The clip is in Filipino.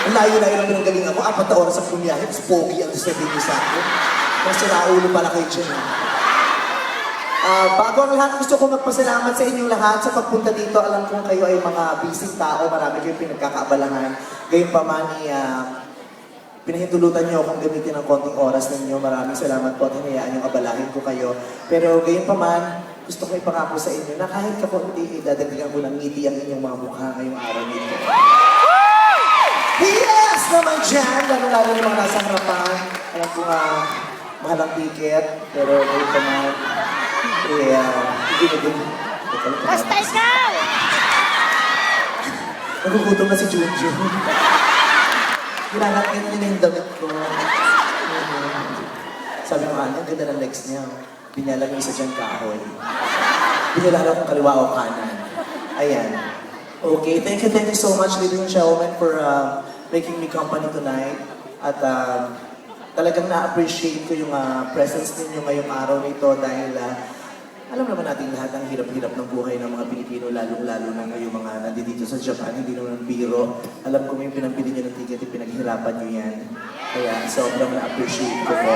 Ang layo-layo lang pinanggaling ako, 4 na oras ang bumiyahe, tapos pogi ang sasabihin niyo sa akin. Kasi raulo pala kayo dyan. Bago ang lahat, gusto ko magpasalamat sa inyong lahat sa pagpunta dito. Alam kong kayo ay mga busy tao, marami kayong pinagkakaabalahan. Gayun pa man, pinahintulutan niyo akong gamitin ng konting oras ninyo. Maraming salamat po at hinayaan yung abalahin ko kayo. Pero gayon pa man, gusto ko ipangako sa inyo na kahit kapunti, dadagdagan ko ng ngiti ang inyong mga mukha ngayong araw nito. Yes naman dyan! Lalo-lalo yung mga nasa harapan. Alam ko nga, mahal ang ticket. Pero gayon pa man, hindi na din. Basta ikaw! Nagugutom na si Junjun. Kinalakit niya na yung damit ko. Sabi ko, ang ganda ng legs niya. Binalag yung isa dyan kahoy. Binilala kong kaliwa o kanan. Ayan. Okay, thank you so much, ladies and gentlemen, for making me company tonight. At talagang na-appreciate ko yung presence ninyo ngayong araw nito dahil alam naman natin lahat ang hirap-hirap ng buhay ng mga Pilipino, lalong-lalo na ngayong mga nandito sa Japan, hindi naman biro. Alam ko may pinagbili nyo ng ticket, pinaghirapan nyo yan. Kaya sobrang na-appreciate ko po.